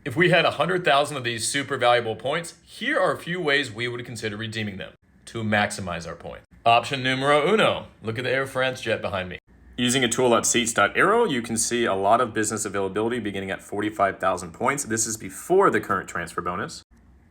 If we had 100,000 of these super valuable points, here are a few ways we would consider redeeming them to maximize our points. Option numero uno, look at the Air France jet behind me. Using a tool at seats.aero, you can see a lot of business availability beginning at 45,000 points. This is before the current transfer bonus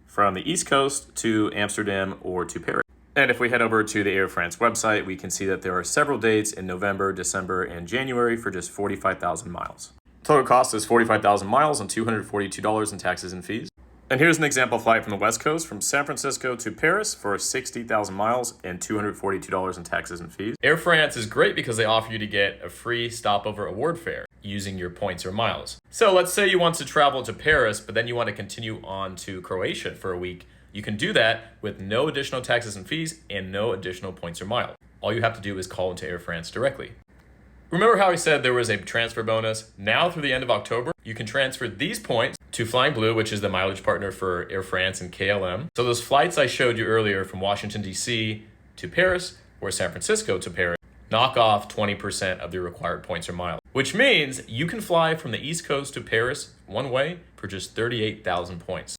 from the East Coast to Amsterdam or to Paris. And if we head over to the Air France website, we can see that there are several dates in November, December, and January for just 45,000 miles. Total cost is 45,000 miles and $242 in taxes and fees. And here's an example flight from the West Coast from San Francisco to Paris for 60,000 miles and $242 in taxes and fees. Air France is great because they offer you to get a free stopover award fare using your points or miles. So let's say you want to travel to Paris, but then you want to continue on to Croatia for a week. You can do that with no additional taxes and fees and no additional points or miles. All you have to do is call into Air France directly. Remember how I said there was a transfer bonus? Now through the end of October, you can transfer these points to Flying Blue, which is the mileage partner for Air France and KLM. So those flights I showed you earlier from Washington, D.C. to Paris or San Francisco to Paris knock off 20% of the required points or miles, which means you can fly from the East Coast to Paris one way for just 38,000 points.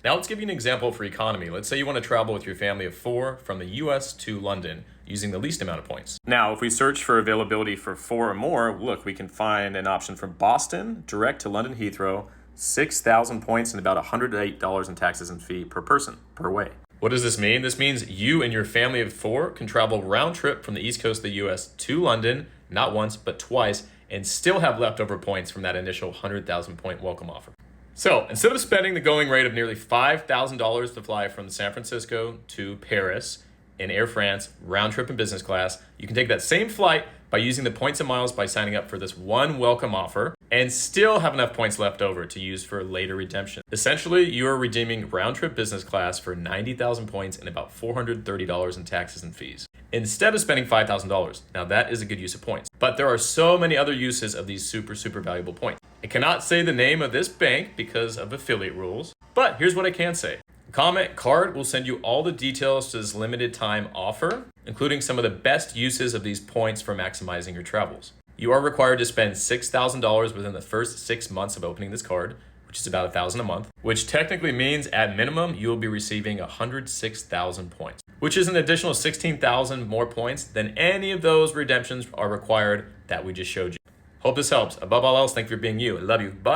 Now let's give you an example for economy. Let's say you want to travel with your family of 4 from the US to London using the least amount of points. Now, if we search for availability for 4 or more, look, we can find an option from Boston, direct to London Heathrow, 6,000 points and about $108 in taxes and fee per person, per way. What does this mean? This means you and your family of 4 can travel round trip from the East Coast of the US to London, not once, but twice, and still have leftover points from that initial 100,000 point welcome offer. So instead of spending the going rate of nearly $5,000 to fly from San Francisco to Paris in Air France, round trip and business class, you can take that same flight by using the points and miles by signing up for this one welcome offer and still have enough points left over to use for later redemption. Essentially, you are redeeming round trip business class for 90,000 points and about $430 in taxes and fees, instead of spending $5,000. Now that is a good use of points, but there are so many other uses of these super valuable points. I cannot say the name of this bank because of affiliate rules, but here's what I can say. Comment card will send you all the details to this limited time offer, including some of the best uses of these points for maximizing your travels. You are required to spend $6,000 within the first 6 months of opening this card, which is about $1,000 a month, which technically means at minimum, you will be receiving 106,000 points, which is an additional 16,000 more points than any of those redemptions are required that we just showed you. Hope this helps. Above all else, thank you for being you. I love you. Bye.